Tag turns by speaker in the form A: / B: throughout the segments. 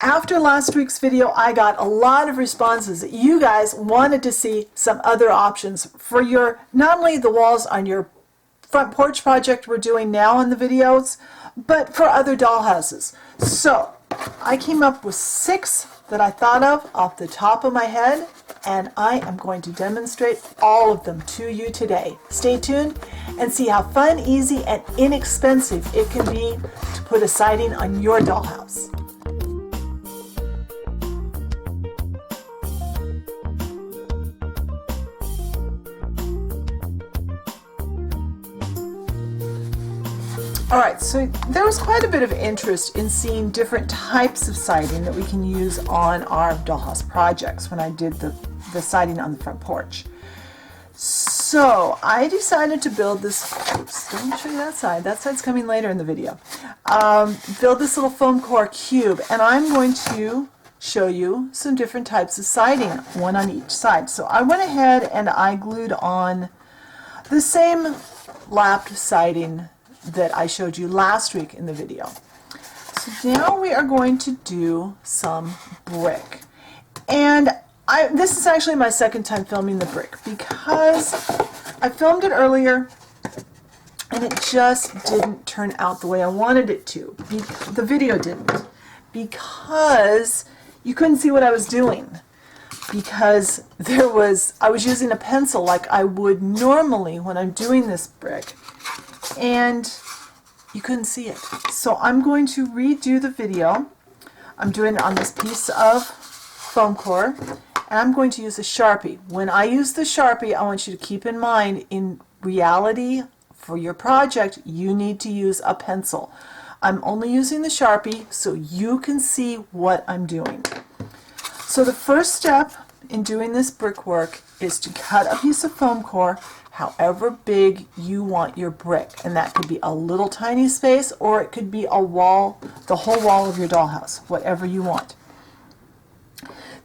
A: after last week's video, I got a lot of responses that you guys wanted to see some other options for your, not only the walls on your front porch project we're doing now in the videos, but for other dollhouses. So I came up with 6 that I thought of off the top of my head, and I am going to demonstrate all of them to you today. Stay tuned and see how fun, easy, and inexpensive it can be to put a siding on your dollhouse. Alright, so there was quite a bit of interest in seeing different types of siding that we can use on our dollhouse projects when I did the siding on the front porch. So I decided to build this, oops, don't show you that side's coming later in the video, build this little foam core cube, and I'm going to show you some different types of siding, one on each side. So I went ahead and I glued on the same lapped siding that I showed you last week in the video. So now we are going to do some brick. And this is actually my second time filming the brick because I filmed it earlier and it just didn't turn out the way I wanted it to. The video didn't, because you couldn't see what I was doing, because I was using a pencil like I would normally when I'm doing this brick, and you couldn't see it. So I'm going to redo the video. I'm doing it on this piece of foam core, and I'm going to use a Sharpie. When I use the Sharpie, I want you to keep in mind, in reality, for your project, you need to use a pencil. I'm only using the Sharpie so you can see what I'm doing. So the first step in doing this brickwork is to cut a piece of foam core however big you want your brick, and that could be a little tiny space, or it could be a wall, the whole wall of your dollhouse, whatever you want.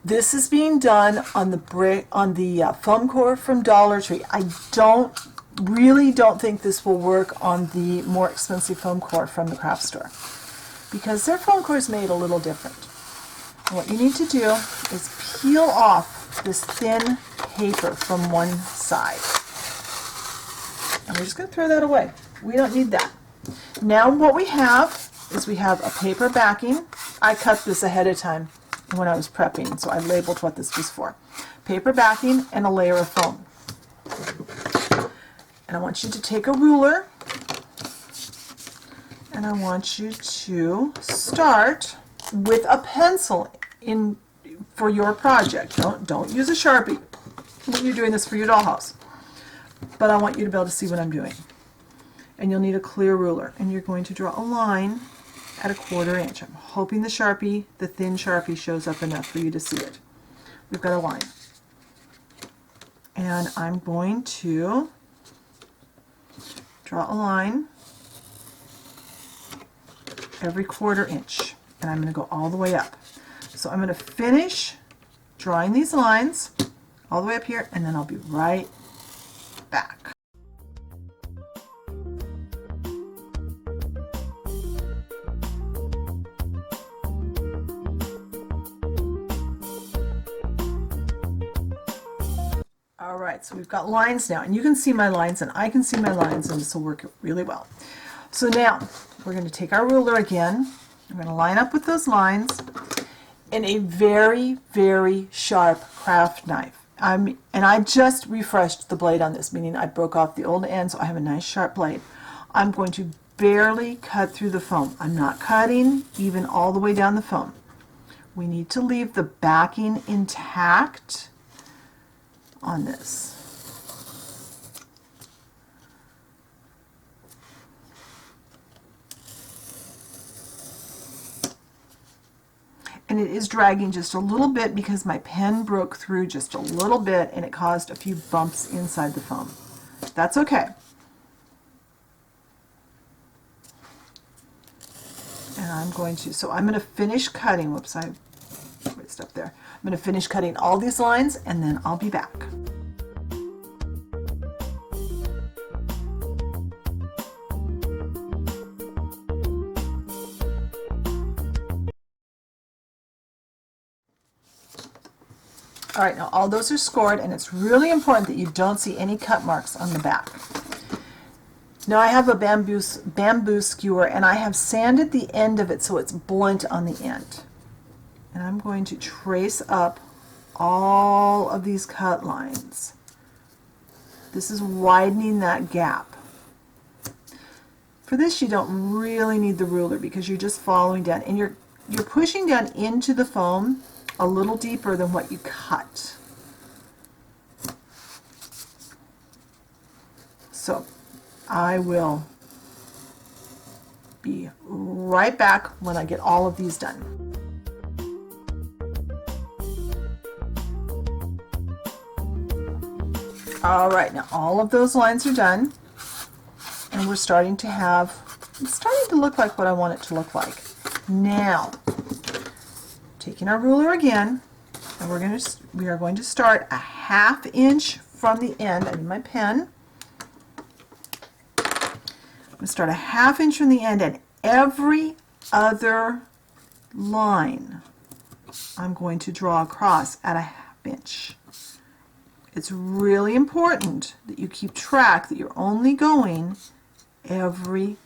A: This is being done on the foam core from Dollar Tree. I really don't think this will work on the more expensive foam core from the craft store, because their foam core is made a little different. And what you need to do is peel off this thin paper from one side. And we're just going to throw that away. We don't need that. Now what we have is we have a paper backing. I cut this ahead of time when I was prepping, so I labeled what this was for. Paper backing and a layer of foam. And I want you to take a ruler, and I want you to start with a pencil for your project. Don't use a Sharpie when you're doing this for your dollhouse. But I want you to be able to see what I'm doing. And you'll need a clear ruler, and you're going to draw a line at 1/4 inch. I'm hoping the thin Sharpie shows up enough for you to see it. We've got a line. And I'm going to draw a line every 1/4 inch, and I'm going to go all the way up. So I'm going to finish drawing these lines all the way up here, and then I'll be right back. Alright, so we've got lines now, and you can see my lines and I can see my lines, and this will work really well. So now we're going to take our ruler again. I'm going to line up with those lines in a very, very sharp craft knife. And I just refreshed the blade on this, meaning I broke off the old end, so I have a nice sharp blade. I'm going to barely cut through the foam. I'm not cutting even all the way down the foam. We need to leave the backing intact on this. And it is dragging just a little bit because my pen broke through just a little bit and it caused a few bumps inside the foam. That's okay. And I'm going to finish cutting. Whoops, I messed up there. I'm going to finish cutting all these lines, and then I'll be back. All right, now all those are scored, and it's really important that you don't see any cut marks on the back. Now I have a bamboo skewer, and I have sanded the end of it so it's blunt on the end. And I'm going to trace up all of these cut lines. This is widening that gap. For this, you don't really need the ruler because you're just following down, and you're pushing down into the foam a little deeper than what you cut. So I will be right back when I get all of these done. All right, now all of those lines are done, and we're starting to it's starting to look like what I want it to look like. Now, taking our ruler again, and we are going to start a 1/2 inch from the end. I need my pen. I'm going to start a 1/2 inch from the end, and every other line I'm going to draw across at a 1/2 inch. It's really important that you keep track that you're only going every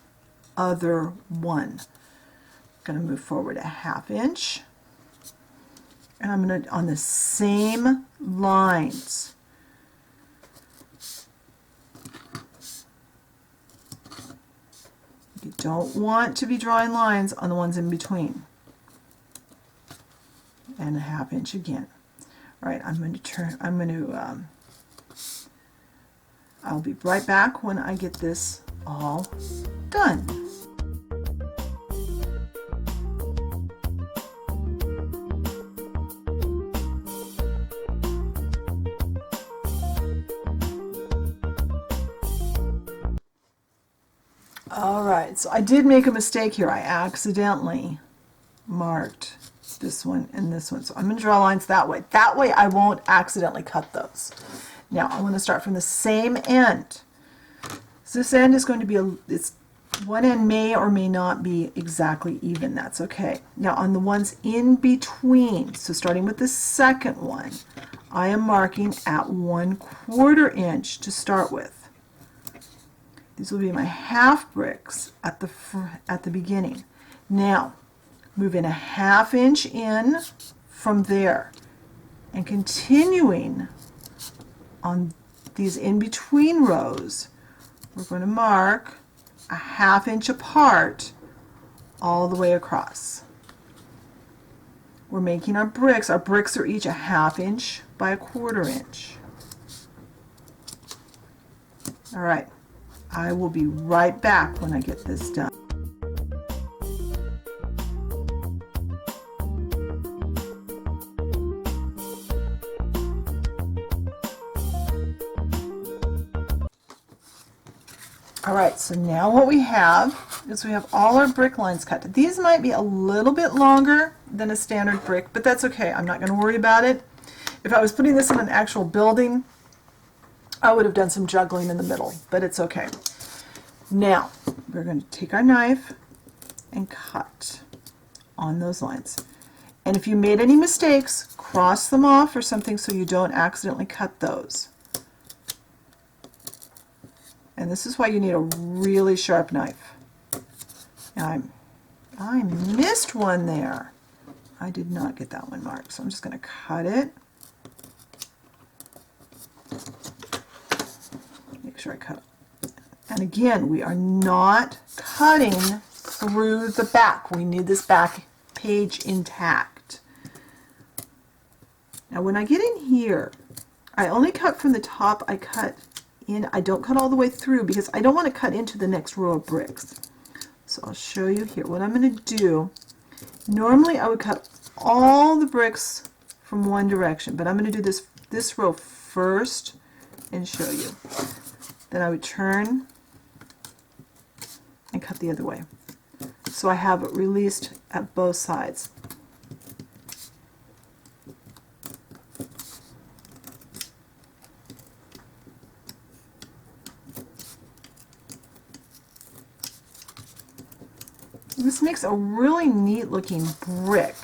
A: other one. I'm going to move forward a 1/2 inch, and I'm going to, on the same lines, you don't want to be drawing lines on the ones in between, and a 1/2 inch again. All right, I'll be right back when I get this all done. All right, so I did make a mistake here. I accidentally marked this one and this one. So I'm going to draw lines that way. That way I won't accidentally cut those. Now I'm going to start from the same end. So this end is going to be, one end may or may not be exactly even. That's okay. Now on the ones in between, so starting with the second one, I am marking at 1/4 inch to start with. These will be my half bricks at the beginning. Now, move in a 1/2 inch in from there, and continuing on these in-between rows, we're going to mark a 1/2 inch apart all the way across. We're making our bricks. Our bricks are each a 1/2 inch by a 1/4 inch. All right. I will be right back when I get this done. All right, so now what we have is we have all our brick lines cut. These might be a little bit longer than a standard brick, but that's okay. I'm not going to worry about it. If I was putting this in an actual building, I would have done some juggling in the middle, but it's okay. Now, we're going to take our knife and cut on those lines. And if you made any mistakes, cross them off or something so you don't accidentally cut those. And this is why you need a really sharp knife. Now I missed one there. I did not get that one marked, so I'm just going to cut it. Make sure I cut it. And again, we are not cutting through the back. We need this back page intact. Now when I get in here, I only cut from the top. I cut in. I don't cut all the way through because I don't want to cut into the next row of bricks. So I'll show you here what I'm going to do. Normally I would cut all the bricks from one direction, but I'm going to do this row first and show you. Then I would turn and cut the other way. So I have it released at both sides. This makes a really neat looking brick.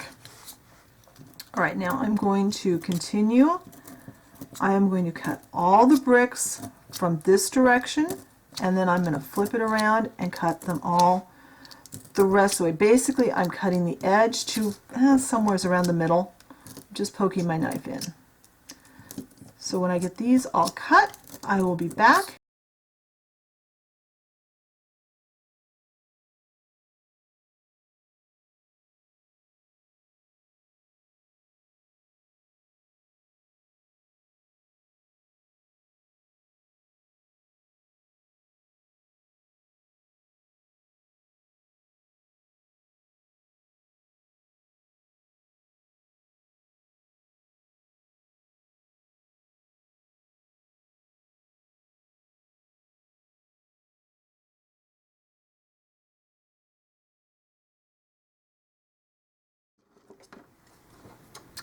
A: All right, now I'm going to continue. I am going to cut all the bricks from this direction, and then I'm going to flip it around and cut them all the rest of the way. Basically, I'm cutting the edge to somewhere around the middle, just poking my knife in. So when I get these all cut, I will be back.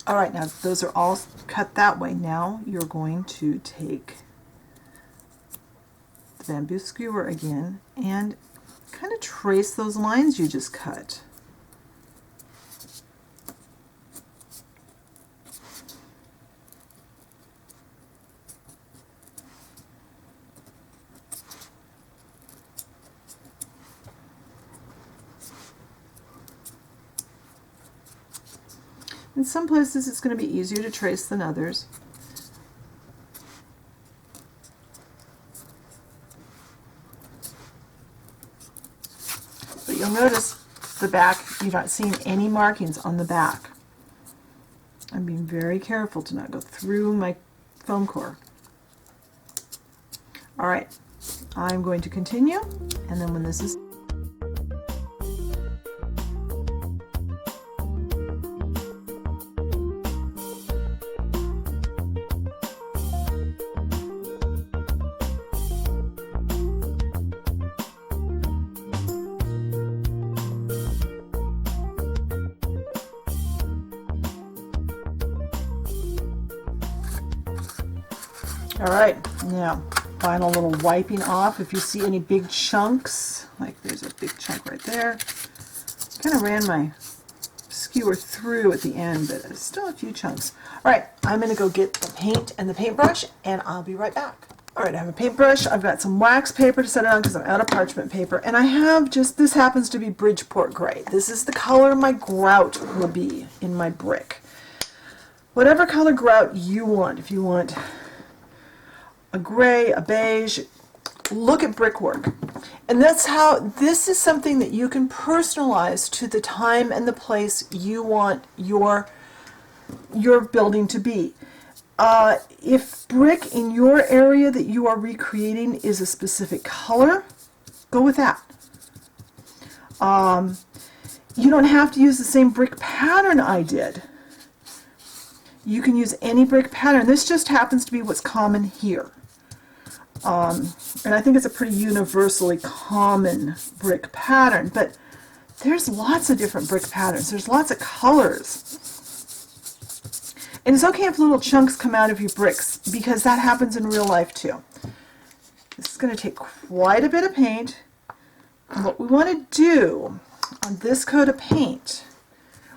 A: All right, now those are all cut that way. Now you're going to take the bamboo skewer again and kind of trace those lines you just cut. In some places it's going to be easier to trace than others. But you'll notice the back, you're not seeing any markings on the back. I'm being very careful to not go through my foam core. All right, I'm going to continue, and then when this is all right, now final little wiping off. If you see any big chunks, like there's a big chunk right there, kind of ran my skewer through at the end, but there's still a few chunks. All right, I'm going to go get the paint and the paintbrush, and I'll be right back. All right, I have a paintbrush. I've got some wax paper to set it on because I'm out of parchment paper, and I have just, this happens to be Bridgeport gray. This is the color my grout will be in my brick. Whatever color grout you want, if you want a gray, a beige, look at brickwork. And that's how, this is something that you can personalize to the time and the place you want your building to be. If brick in your area that you are recreating is a specific color, go with that. You don't have to use the same brick pattern I did. You can use any brick pattern. This just happens to be what's common here. And I think it's a pretty universally common brick pattern, but there's lots of different brick patterns. There's lots of colors. And it's okay if little chunks come out of your bricks, because that happens in real life too. This is going to take quite a bit of paint. And what we want to do on this coat of paint,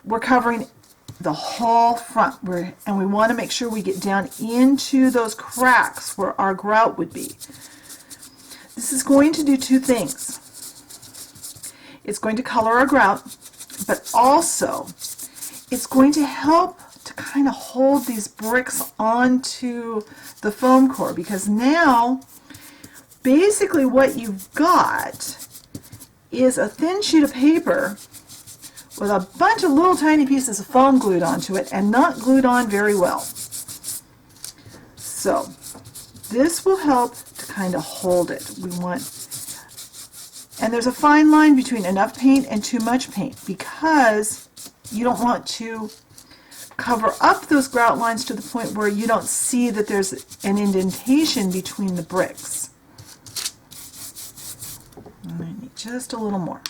A: we're covering the whole front, and we want to make sure we get down into those cracks where our grout would be. This is going to do two things. It's going to color our grout, but also it's going to help to kind of hold these bricks onto the foam core, because now basically what you've got is a thin sheet of paper with a bunch of little tiny pieces of foam glued onto it, and not glued on very well. So this will help to kind of hold it. We want, and there's a fine line between enough paint and too much paint, because you don't want to cover up those grout lines to the point where you don't see that there's an indentation between the bricks. I need just a little more.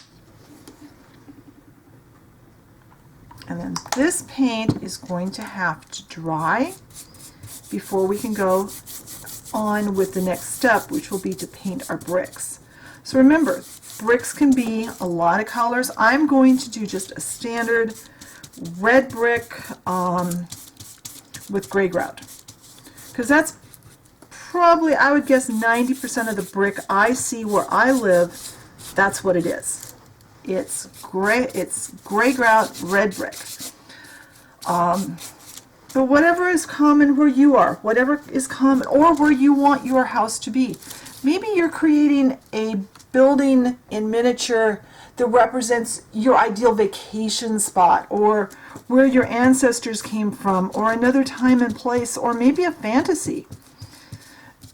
A: And then this paint is going to have to dry before we can go on with the next step, which will be to paint our bricks. So remember, bricks can be a lot of colors. I'm going to do just a standard red brick with gray grout, because that's probably, I would guess, 90% of the brick I see where I live. That's what it is. It's gray grout, red brick. But whatever is common where you are, whatever is common, or where you want your house to be. Maybe you're creating a building in miniature that represents your ideal vacation spot, or where your ancestors came from, or another time and place, or maybe a fantasy.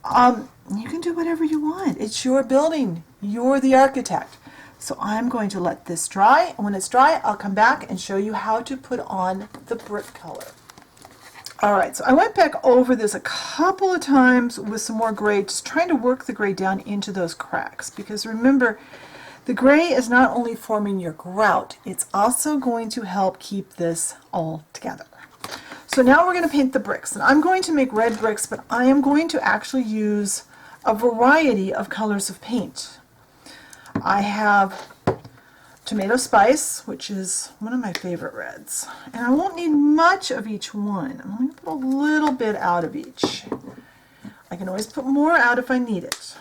A: You can do whatever you want. It's your building. You're the architect. So I'm going to let this dry, and when it's dry, I'll come back and show you how to put on the brick color. Alright, so I went back over this a couple of times with some more gray, just trying to work the gray down into those cracks, because remember, the gray is not only forming your grout, it's also going to help keep this all together. So now we're going to paint the bricks, and I'm going to make red bricks, but I am going to actually use a variety of colors of paint. I have tomato spice, which is one of my favorite reds, and I won't need much of each one. I'm going to put a little bit out of each. I can always put more out if I need it.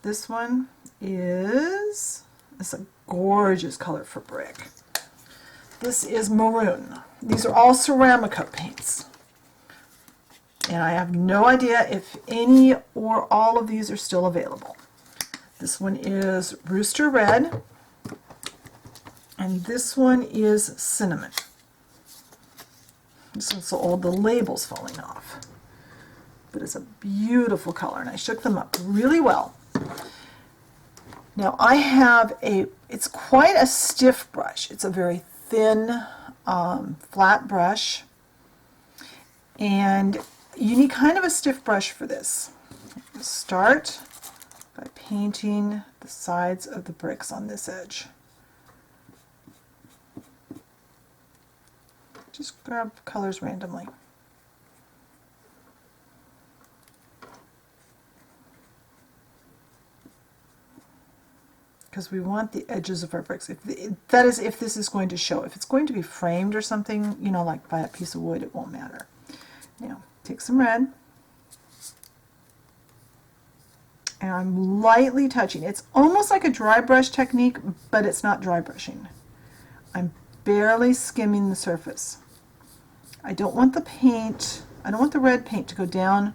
A: This one is a gorgeous color for brick. This is maroon. These are all Ceramico paints, and I have no idea if any or all of these are still available. This one is Rooster Red, and this one is Cinnamon. This one's so old the label's falling off, but it's a beautiful color, and I shook them up really well. Now I have it's quite a stiff brush. It's a very thin, flat brush, and you need kind of a stiff brush for this. Start by painting the sides of the bricks on this edge. Just grab colors randomly. Because we want the edges of our bricks. If this is going to show. If it's going to be framed or something, you know, like by a piece of wood, it won't matter. Now, take some red. And I'm lightly touching. It's almost like a dry brush technique, but it's not dry brushing. I'm barely skimming the surface. I don't want the paint, I don't want the red paint to go down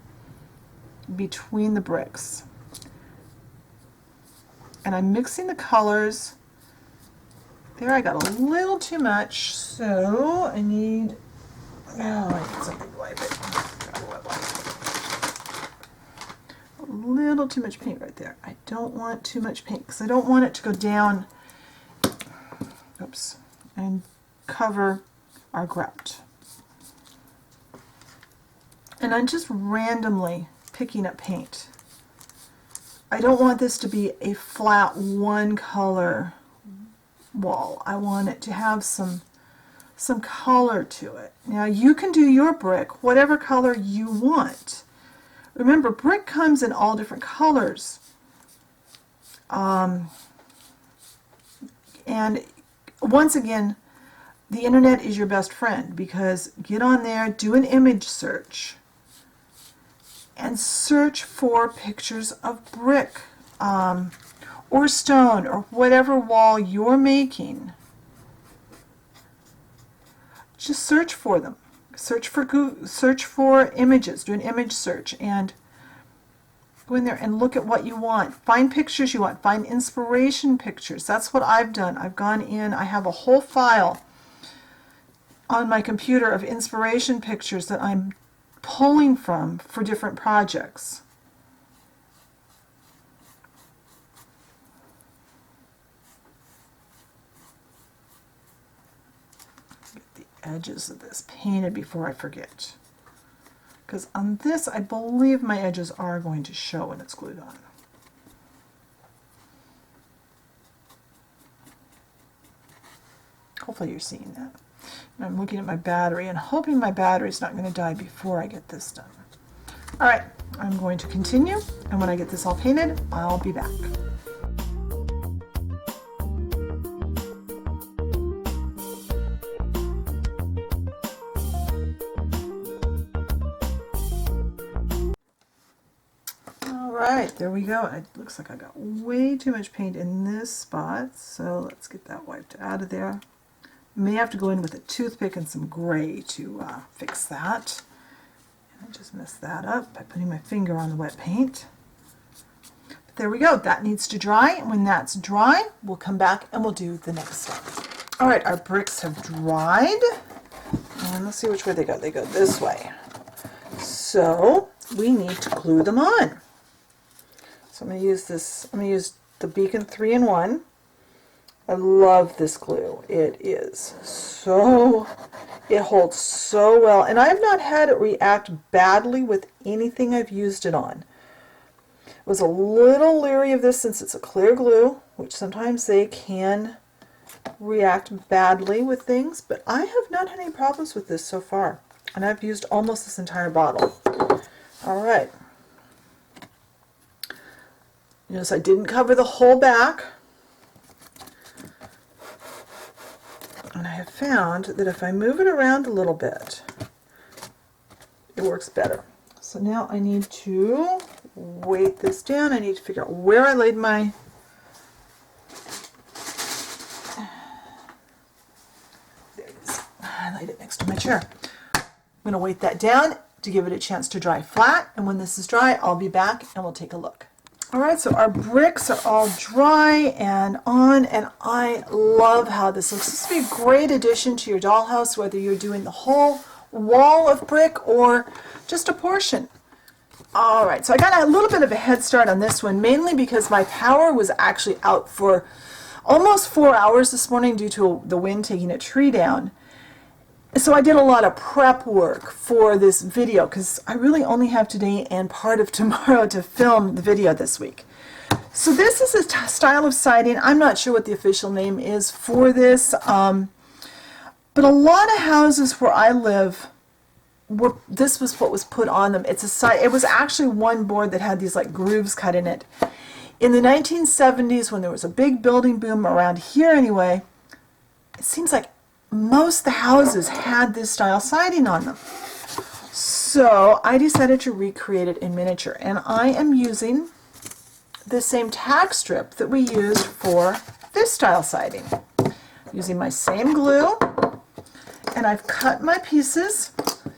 A: between the bricks. And I'm mixing the colors. There, I got a little too much, so I need something to wipe it. Grab a wet wipe. A little too much paint right there. I don't want too much paint because I don't want it to go down, oops, and cover our grout. And I'm just randomly picking up paint. I don't want this to be a flat one color wall. I want it to have some color to it. Now you can do your brick whatever color you want. Remember, brick comes in all different colors. And once again, the internet is your best friend, because get on there, do an image search, and search for pictures of brick or stone or whatever wall you're making. Just search for them. Search for images. Do an image search and go in there and look at what you want. Find pictures you want. Find inspiration pictures. That's what I've done. I've gone in. I have a whole file on my computer of inspiration pictures that I'm pulling from for different projects. Get the edges of this painted before I forget, because on this I believe my edges are going to show when it's glued on. Hopefully you're seeing that. And I'm looking at my battery and hoping my battery's not going to die before I get this done. Alright, I'm going to continue, and when I get this all painted, I'll be back. right, there we go. It looks like I got way too much paint in this spot, so let's get that wiped out of there. May have to go in with a toothpick and some gray to fix that. And I just messed that up by putting my finger on the wet paint. But there we go. That needs to dry. And when that's dry, we'll come back and we'll do the next step. All right, our bricks have dried. And let's see which way they go. They go this way. So we need to glue them on. So I'm going to use this. I'm going to use the Beacon 3-in-1. I love this glue. It holds so well, and I have not had it react badly with anything I've used it on. I was a little leery of this since it's a clear glue, which sometimes they can react badly with things, but I have not had any problems with this so far, and I've used almost this entire bottle. All right. Notice I didn't cover the whole back. And I have found that if I move it around a little bit, it works better. So now I need to weight this down. I need to figure out where I laid my... There it is. I laid it next to my chair. I'm going to weight that down to give it a chance to dry flat. And when this is dry, I'll be back and we'll take a look. All right, so our bricks are all dry and on, and I love how this looks. This would be a great addition to your dollhouse, whether you're doing the whole wall of brick or just a portion. All right, so I got a little bit of a head start on this one, mainly because my power was actually out for almost 4 hours this morning due to the wind taking a tree down. So I did a lot of prep work for this video because I really only have today and part of tomorrow to film the video this week. So this is a style of siding. I'm not sure what the official name is for this, but a lot of houses where I live, this was what was put on them. It's a side. It was actually one board that had these like grooves cut in it. In the 1970s, when there was a big building boom around here anyway, it seems like most of the houses had this style siding on them. So I decided to recreate it in miniature, and I am using the same tack strip that we used for this style siding. Using my same glue, and I've cut my pieces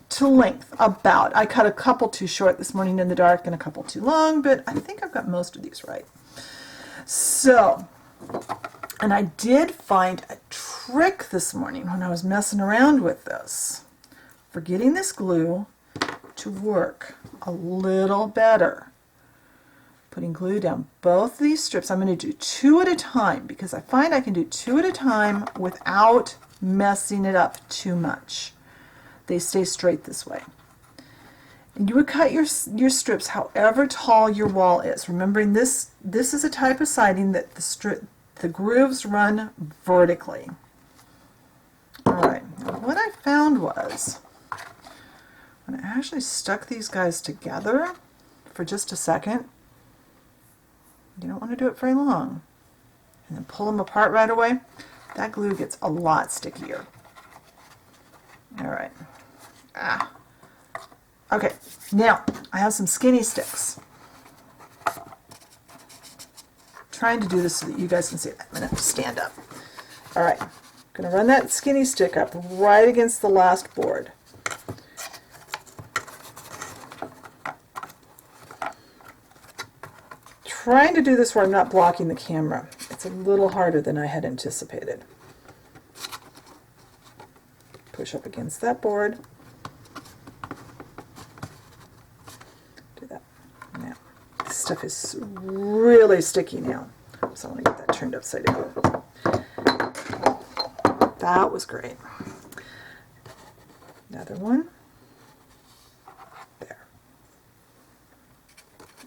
A: to length about. I cut a couple too short this morning in the dark and a couple too long, but I think I've got most of these right. So, and I did find a trick this morning when I was messing around with this for getting this glue to work a little better. Putting glue down both these strips. I'm going to do 2 at a time because I find I can do 2 at a time without messing it up too much. They stay straight this way. And you would cut your strips however tall your wall is. Remembering this is a type of siding that the grooves run vertically. Alright, what I found was when I actually stuck these guys together for just a second, you don't want to do it very long, and then pull them apart right away, that glue gets a lot stickier. Alright. Okay, now I have some skinny sticks. Trying to do this so that you guys can see it. I'm going to have to stand up. Alright, I'm going to run that skinny stick up right against the last board. Trying to do this where I'm not blocking the camera. It's a little harder than I had anticipated. Push up against that board. Do that. Now, this stuff is really sticky now. So I want to get that turned upside down. That was great. Another one. There.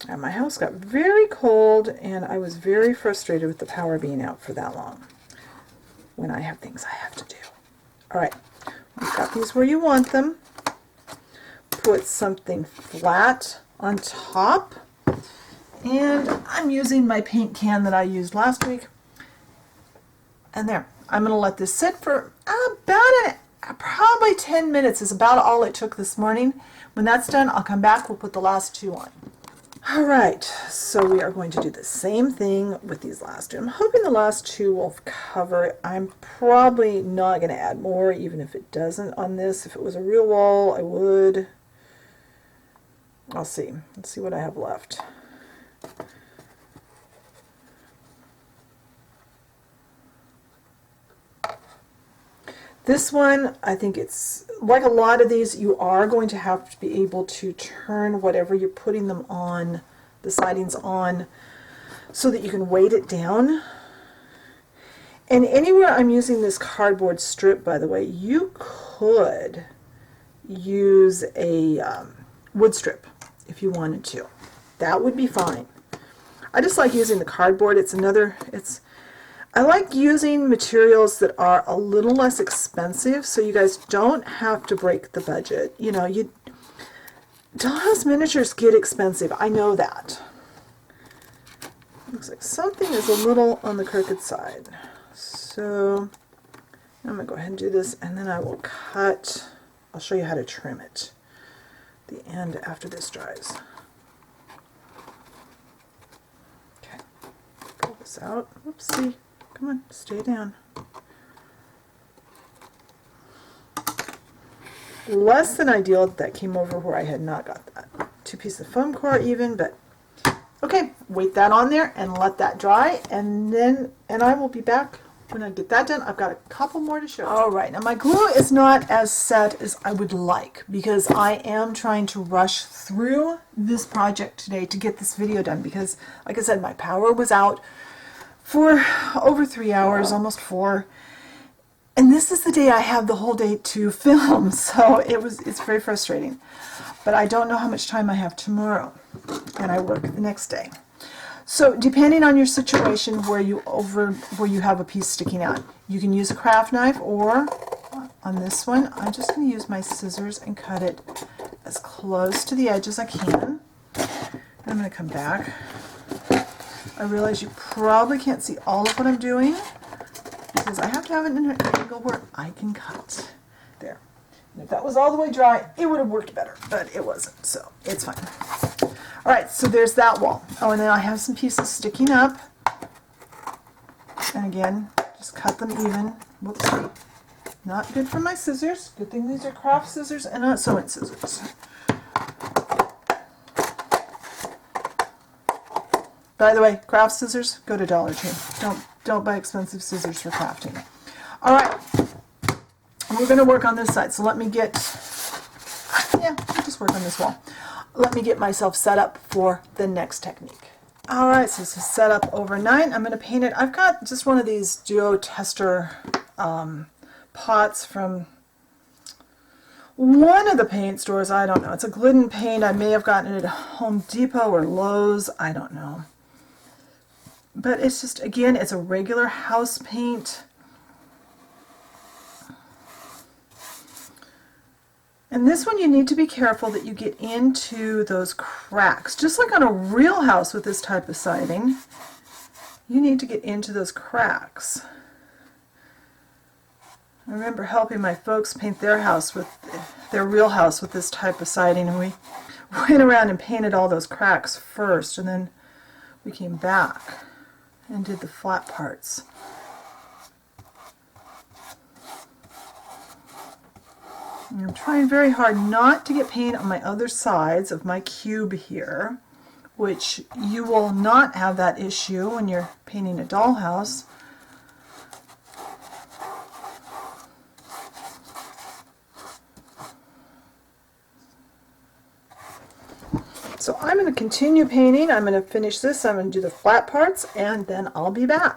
A: And my house got very cold, and I was very frustrated with the power being out for that long when I have things I have to do. All right. You've got these where you want them. Put something flat on top. And I'm using my paint can that I used last week. And there. I'm going to let this sit for probably 10 minutes is about all it took this morning. When that's done, I'll come back. We'll put the last 2 on. All right, so we are going to do the same thing with these last two. I'm hoping the last two will cover it. I'm probably not going to add more, even if it doesn't on this. If it was a real wall, I would. I'll see. Let's see what I have left. This one, I think it's, like a lot of these, you are going to have to be able to turn whatever you're putting them on, the sidings on, so that you can weight it down. And anywhere I'm using this cardboard strip, by the way, you could use a wood strip if you wanted to. That would be fine. I just like using the cardboard. I like using materials that are a little less expensive, so you guys don't have to break the budget. You know, Dollhouse miniatures get expensive. I know that. Looks like something is a little on the crooked side. So I'm going to go ahead and do this, and then I will cut. I'll show you how to trim it at the end after this dries. Okay, pull this out. Oopsie. Come on, stay down. Less than ideal that came over where I had not got that. 2 pieces of foam core even, but okay, weight that on there and let that dry, and I will be back when I get that done. I've got a couple more to show. All right, now my glue is not as set as I would like because I am trying to rush through this project today to get this video done because, like I said, my power was out for over 3 hours, almost 4. And this is the day I have the whole day to film, so it's very frustrating. But I don't know how much time I have tomorrow, and I work the next day. So depending on your situation where you have a piece sticking out, you can use a craft knife, or on this one, I'm just going to use my scissors and cut it as close to the edge as I can. And I'm going to come back. I realize you probably can't see all of what I'm doing because I have to have it in an angle where I can cut. There. And if that was all the way dry, it would have worked better, but it wasn't, so it's fine. All right, so there's that wall. Oh, and then I have some pieces sticking up. And again, just cut them even. Whoopsie. Not good for my scissors. Good thing these are craft scissors and not sewing scissors. By the way, craft scissors, go to Dollar Tree. Don't buy expensive scissors for crafting. All right, we're going to work on this side. So let me we'll just work on this wall. Let me get myself set up for the next technique. All right, so this is set up overnight. I'm going to paint it. I've got just one of these duo tester pots from one of the paint stores. I don't know. It's a Glidden paint. I may have gotten it at Home Depot or Lowe's. I don't know. But it's just, again, it's a regular house paint. And this one you need to be careful that you get into those cracks. Just like on a real house with this type of siding, you need to get into those cracks. I remember helping my folks paint their real house with this type of siding, and we went around and painted all those cracks first, and then we came back and did the flat parts. And I'm trying very hard not to get paint on my other sides of my cube here, which you will not have that issue when you're painting a dollhouse. So I'm going to continue painting. I'm going to finish this. I'm going to do the flat parts, and then I'll be back.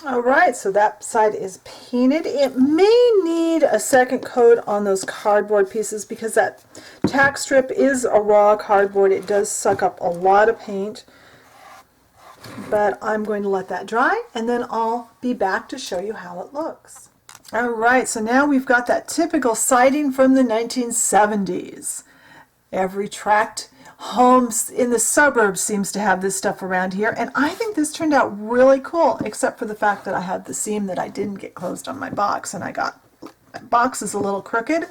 A: Alright, so that side is painted. It may need a second coat on those cardboard pieces because that tack strip is a raw cardboard. It does suck up a lot of paint. But I'm going to let that dry, and then I'll be back to show you how it looks. Alright, so now we've got that typical siding from the 1970s. Every tracked homes in the suburbs seems to have this stuff around here, and I think this turned out really cool, except for the fact that I had the seam that I didn't get closed on my box, and my box is a little crooked,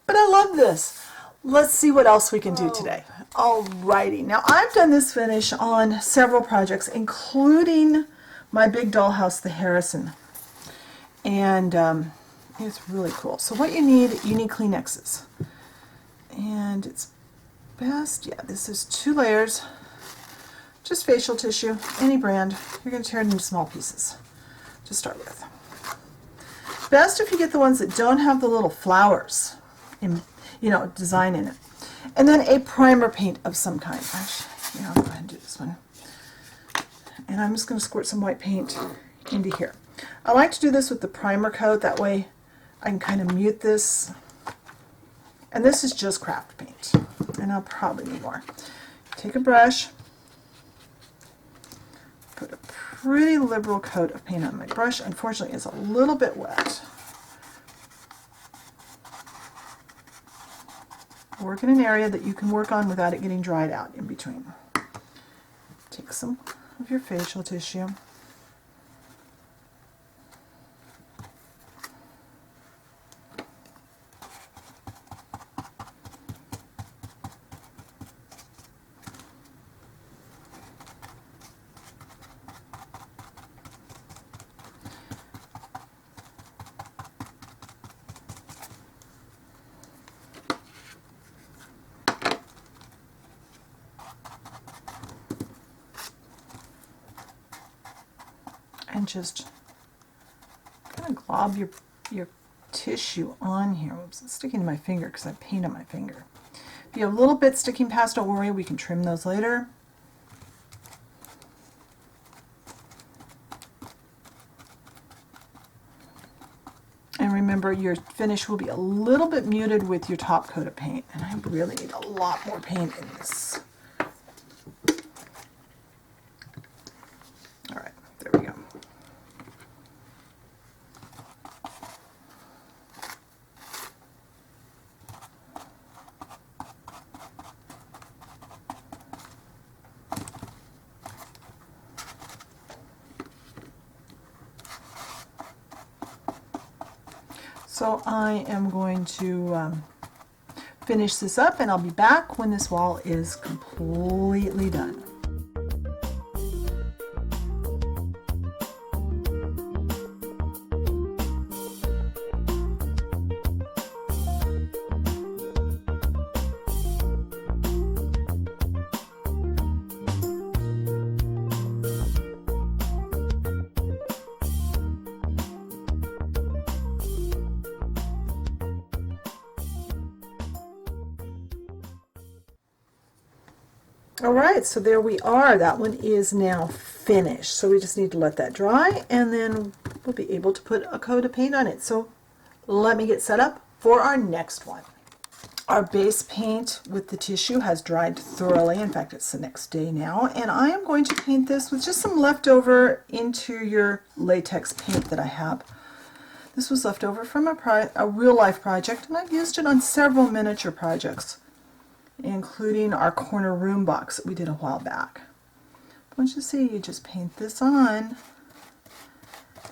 A: but I love this. Let's see what else we can do today. Alrighty, now I've done this finish on several projects, including my big dollhouse, the Harrison, and it's really cool. So what you need Kleenexes, and it's best, yeah, this is 2 layers, just facial tissue, any brand. You're going to tear it into small pieces to start with. Best if you get the ones that don't have the little flowers in, design in it. And then a primer paint of some kind. Actually, I'll go ahead and do this one. And I'm just going to squirt some white paint into here. I like to do this with the primer coat, that way I can kind of mute this. And this is just craft paint, and I'll probably need more. Take a brush, put a pretty liberal coat of paint on my brush. Unfortunately, it's a little bit wet. Work in an area that you can work on without it getting dried out in between. Take some of your facial tissue. And just kind of glob your tissue on here. Oops, it's sticking to my finger because I have paint on my finger. If you have little bits sticking past, don't worry, we can trim those later. And remember, your finish will be a little bit muted with your top coat of paint, and I really need a lot more paint in this. All right, there we go. So I am going to finish this up, and I'll be back when this wall is completely done. Alright, so there we are. That one is now finished. So we just need to let that dry, and then we'll be able to put a coat of paint on it. So let me get set up for our next one. Our base paint with the tissue has dried thoroughly. In fact, it's the next day now. And I am going to paint this with just some leftover interior latex paint that I have. This was left over from a real-life project, and I've used it on several miniature projects, including our corner room box that we did a while back. Once you see, you just paint this on,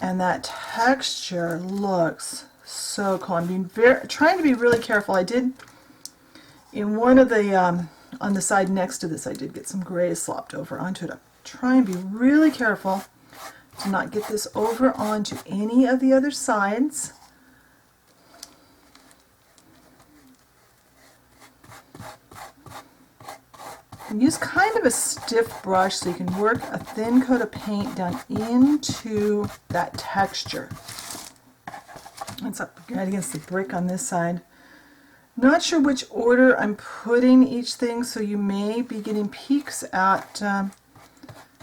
A: and that texture looks so cool. I'm being trying to be really careful. I did, in one of the, on the side next to this, I did get some gray slopped over onto it. I'm trying to be really careful to not get this over onto any of the other sides. And use kind of a stiff brush so you can work a thin coat of paint down into that texture. It's up right against the brick on this side. Not sure which order I'm putting each thing, so you may be getting peeks at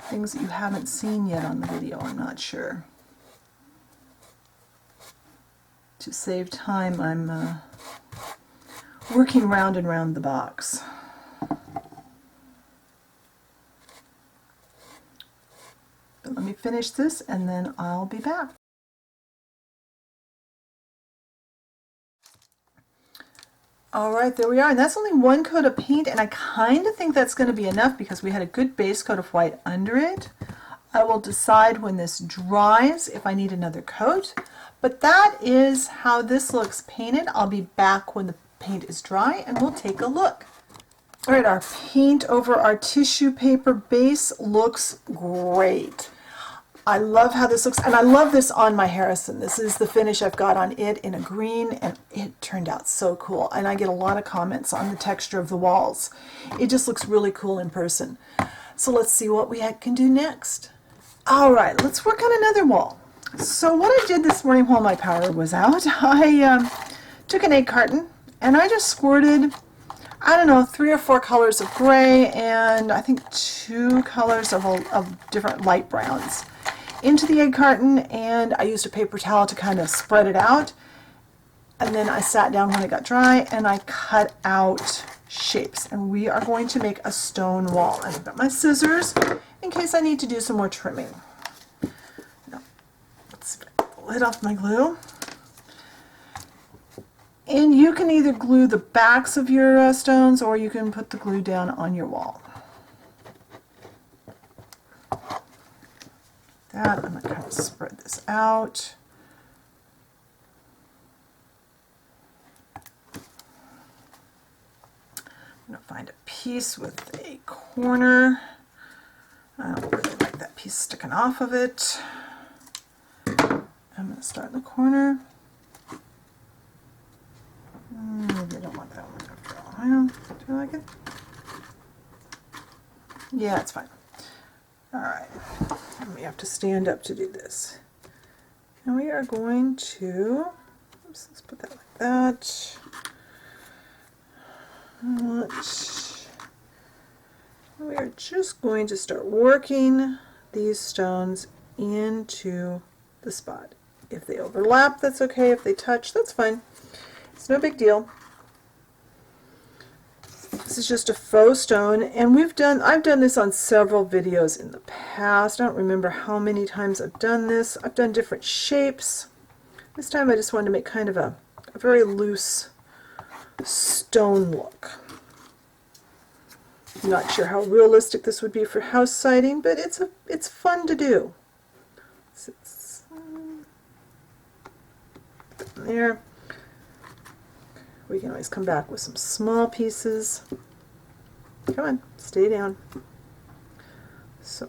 A: things that you haven't seen yet on the video. I'm not sure. To save time, I'm working round and round the box. But let me finish this, and then I'll be back. All right, there we are, and that's only one coat of paint, and I kind of think that's going to be enough because we had a good base coat of white under it. I will decide when this dries if I need another coat, but that is how this looks painted. I'll be back when the paint is dry and we'll take a look. All right, our paint over our tissue paper base looks great. I love how this looks, and I love this on my Harrison. This is the finish I've got on it in a green, and it turned out so cool. And I get a lot of comments on the texture of the walls. It just looks really cool in person. So let's see what we can do next. All right, let's work on another wall. So what I did this morning while my power was out, I took an egg carton, and I just squirted, I don't know, 3 or 4 colors of gray, and I think 2 colors of different light browns into the egg carton, and I used a paper towel to kind of spread it out, and then I sat down when it got dry and I cut out shapes, and we are going to make a stone wall. And I've got my scissors in case I need to do some more trimming. Now, let's get the lid off my glue. And you can either glue the backs of your stones, or you can put the glue down on your wall. That, I'm going to kind of spread this out. I'm going to find a piece with a corner. I don't really like that piece sticking off of it. I'm going to start in the corner. Maybe I don't want that one after all. Well, do you like it? Yeah, it's fine. All right. We have to stand up to do this. And we are going to, oops, let's put that like that. We are just going to start working these stones into the spot. If they overlap, that's okay. If they touch, that's fine. It's no big deal. This is just a faux stone, and I've done this on several videos in the past. I don't remember how many times I've done this. I've done different shapes. This time I just wanted to make kind of a very loose stone look. I'm not sure how realistic this would be for house siding, but it's fun to do. So there. We can always come back with some small pieces. Come on, stay down. So,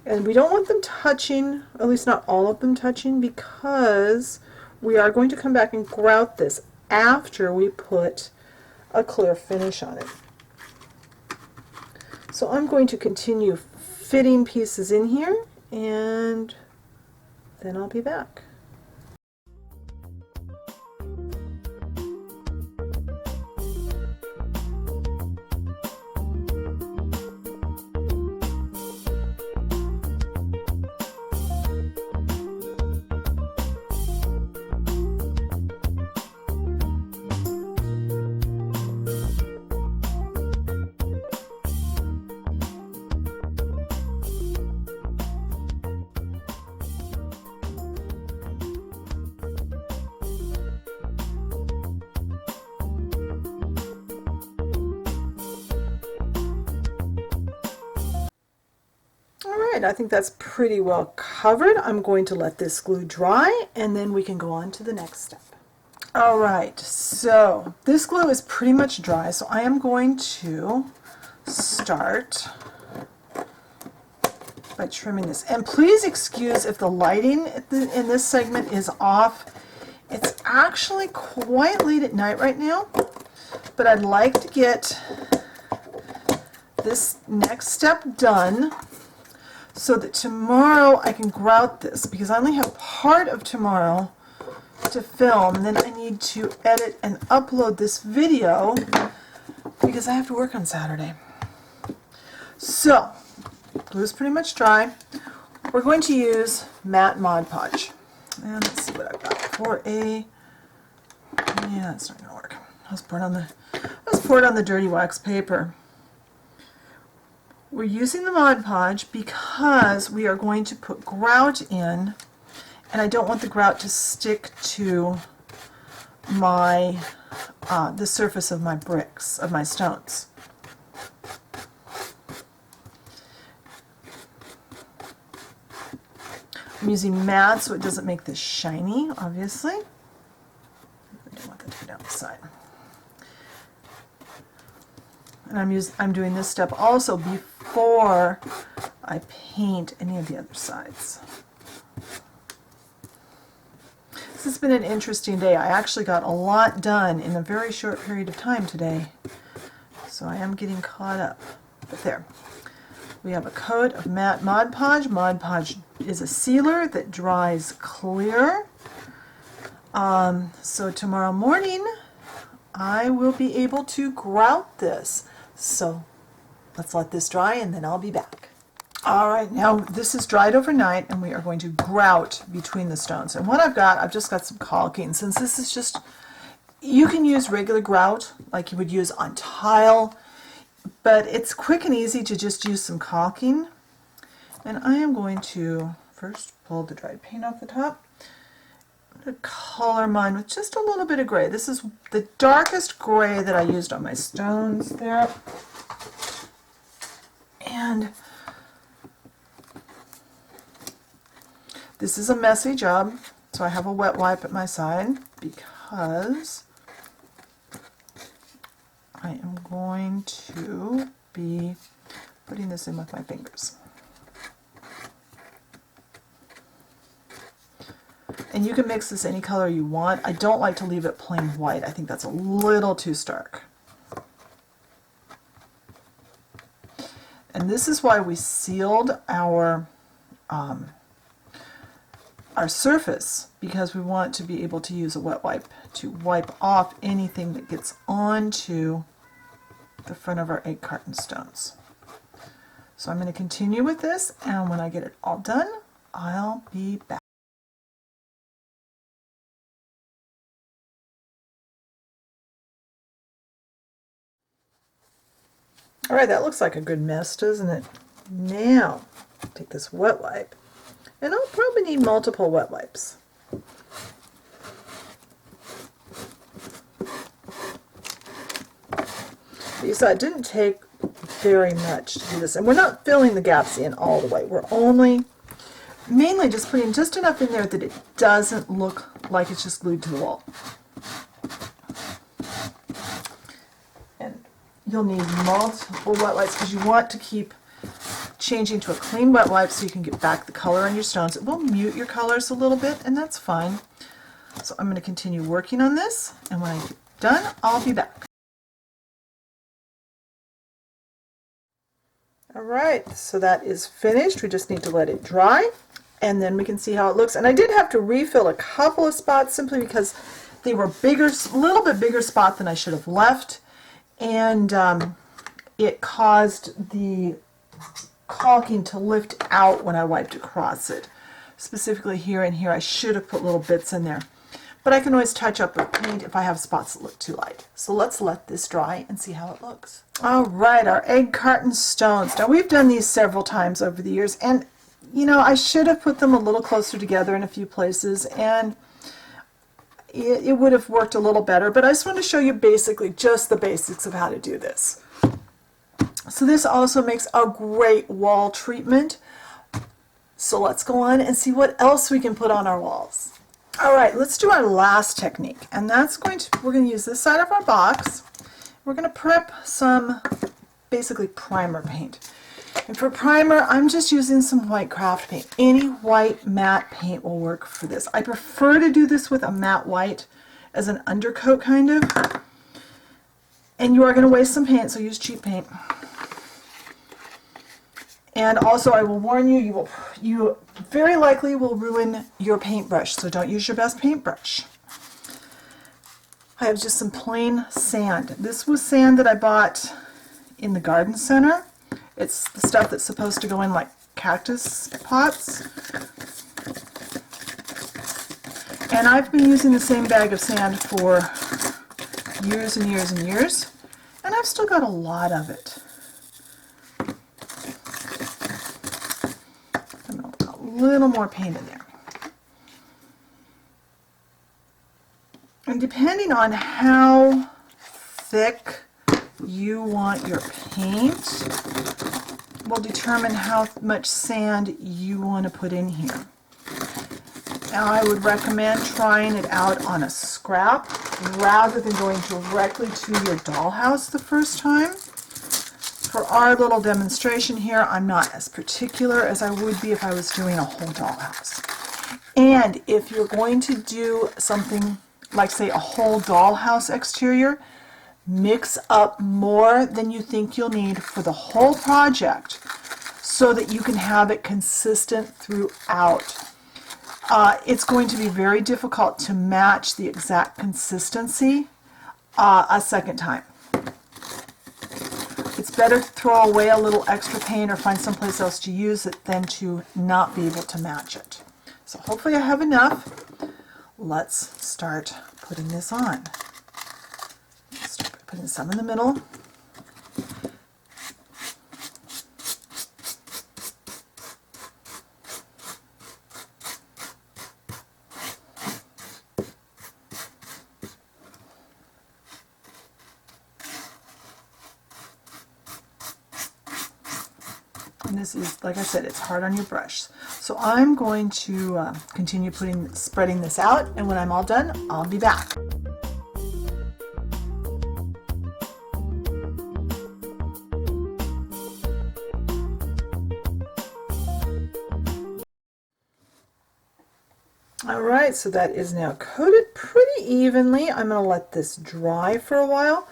A: and we don't want them touching, at least not all of them touching, because we are going to come back and grout this after we put a clear finish on it. So I'm going to continue fitting pieces in here, and then I'll be back. I think that's pretty well covered. I'm going to let this glue dry, and then we can go on to the next step. All right, so this glue is pretty much dry, so I am going to start by trimming this. And please excuse if the lighting in this segment is off. It's actually quite late at night right now, but I'd like to get this next step done so that tomorrow I can grout this, because I only have part of tomorrow to film, and then I need to edit and upload this video because I have to work on Saturday. So, glue's pretty much dry. We're going to use matte Mod Podge. And let's see what I've got for a, yeah, that's not going to work. Let's pour it on the dirty wax paper. We're using the Mod Podge because we are going to put grout in, and I don't want the grout to stick to my the surface of my bricks, of my stones. I'm using matte so it doesn't make this shiny, obviously. I don't want that to go down the side. And I'm doing this step also before I paint any of the other sides. This has been an interesting day. I actually got a lot done in a very short period of time today. So I am getting caught up. But there. We have a coat of matte Mod Podge. Mod Podge is a sealer that dries clear. So tomorrow morning I will be able to grout this. So let's let this dry and then I'll be back. Alright, now this is dried overnight and we are going to grout between the stones. And what I've just got some caulking. Since this is just, you can use regular grout like you would use on tile, but it's quick and easy to just use some caulking. And I am going to first pull the dried paint off the top. I'm going to color mine with just a little bit of gray. This is the darkest gray that I used on my stones there. And this is a messy job, so I have a wet wipe at my side because I am going to be putting this in with my fingers. And you can mix this any color you want. I don't like to leave it plain white. I think that's a little too stark. And this is why we sealed our surface, because we want to be able to use a wet wipe to wipe off anything that gets onto the front of our egg carton stones. So I'm going to continue with this, and when I get it all done, I'll be back. Alright, that looks like a good mess, doesn't it? Now, take this wet wipe, and I'll probably need multiple wet wipes. You saw it didn't take very much to do this, and we're not filling the gaps in all the way. We're only mainly just putting just enough in there that it doesn't look like it's just glued to the wall. And you'll need multiple wet wipes because you want to keep changing to a clean wet wipe so you can get back the color on your stones. It will mute your colors a little bit, and that's fine. So I'm going to continue working on this, and when I get done, I'll be back. Alright, so that is finished. We just need to let it dry, and then we can see how it looks. And I did have to refill a couple of spots simply because they were bigger, a little bit bigger spot than I should have left, and it caused the caulking to lift out when I wiped across it. Specifically here and here, I should have put little bits in there. But I can always touch up with paint if I have spots that look too light. So let's let this dry and see how it looks. Alright, our egg carton stones. Now we've done these several times over the years, and you know, I should have put them a little closer together in a few places, and it would have worked a little better, but I just want to show you basically just the basics of how to do this. So this also makes a great wall treatment. So let's go on and see what else we can put on our walls. Alright, let's do our last technique, and that's we're going to use this side of our box. We're going to prep some basically primer paint. And for primer, I'm just using some white craft paint. Any white matte paint will work for this. I prefer to do this with a matte white as an undercoat kind of. And you are going to waste some paint, so use cheap paint. And also, I will warn you, you very likely will ruin your paintbrush, so don't use your best paintbrush. I have just some plain sand. This was sand that I bought in the garden center. It's the stuff that's supposed to go in like cactus pots. And I've been using the same bag of sand for years and years and years, and I've still got a lot of it. A little more paint in there. And depending on how thick you want your paint will determine how much sand you want to put in here. Now I would recommend trying it out on a scrap rather than going directly to your dollhouse the first time. For our little demonstration here, I'm not as particular as I would be if I was doing a whole dollhouse. And if you're going to do something like, say, a whole dollhouse exterior, mix up more than you think you'll need for the whole project so that you can have it consistent throughout. It's going to be very difficult to match the exact consistency a second time. It's better to throw away a little extra paint or find someplace else to use it than to not be able to match it. So hopefully I have enough. Let's start putting this on. Start putting some in the middle. And this is, like I said, it's hard on your brush. So I'm going to continue spreading this out, and when I'm all done, I'll be back. All right, so that is now coated pretty evenly. I'm going to let this dry for a while.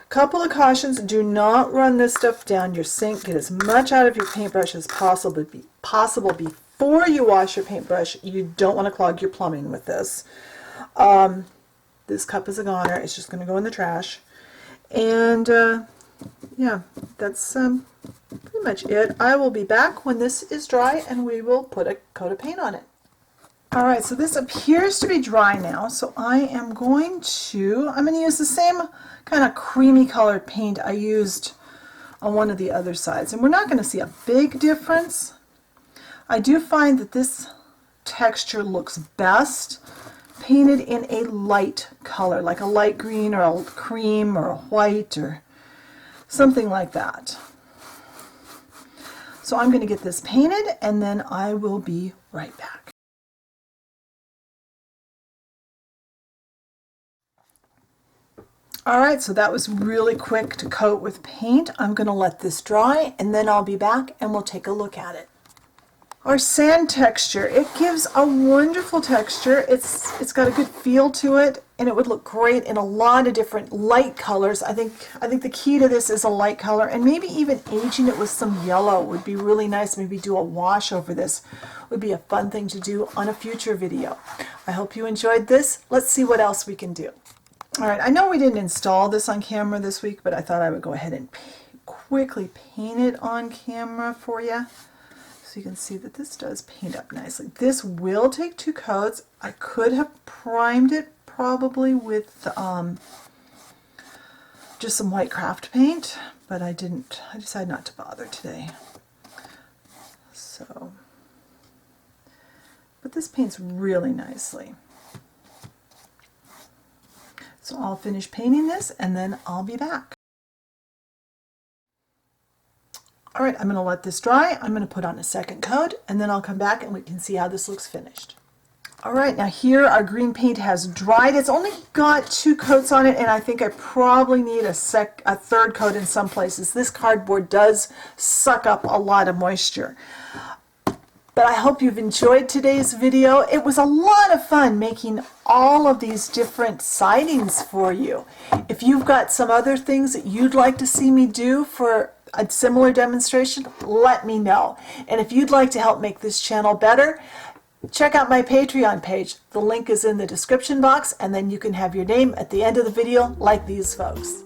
A: Couple of cautions: do not run this stuff down your sink. Get as much out of your paintbrush as possible before you wash your paintbrush. You don't want to clog your plumbing with this. This cup is a goner. It's just going to go in the trash. And yeah, that's pretty much it. I will be back when this is dry and we will put a coat of paint on it. Alright, so this appears to be dry now, so I'm going to use the same kind of creamy colored paint I used on one of the other sides. And we're not going to see a big difference. I do find that this texture looks best painted in a light color, like a light green or a cream or a white or something like that. So I'm going to get this painted and then I will be right back. Alright, so that was really quick to coat with paint. I'm going to let this dry and then I'll be back and we'll take a look at it. Our sand texture, it gives a wonderful texture. It's got a good feel to it, and it would look great in a lot of different light colors. I think the key to this is a light color, and maybe even aging it with some yellow would be really nice. Maybe do a wash over this would be a fun thing to do on a future video. I hope you enjoyed this. Let's see what else we can do. Alright, I know we didn't install this on camera this week, but I thought I would go ahead and quickly paint it on camera for you. So you can see that this does paint up nicely. This will take 2 coats. I could have primed it probably with just some white craft paint, but I didn't. I decided not to bother today. So, but this paints really nicely. So I'll finish painting this and then I'll be back. Alright, I'm going to let this dry. I'm going to put on a second coat and then I'll come back and we can see how this looks finished. Alright, now here our green paint has dried. It's only got 2 coats on it, and I think I probably need a third coat in some places. This cardboard does suck up a lot of moisture. But I hope you've enjoyed today's video. It was a lot of fun making all of these different sidings for you. If you've got some other things that you'd like to see me do for a similar demonstration, let me know. And if you'd like to help make this channel better, check out my Patreon page. The link is in the description box, and then you can have your name at the end of the video like these folks.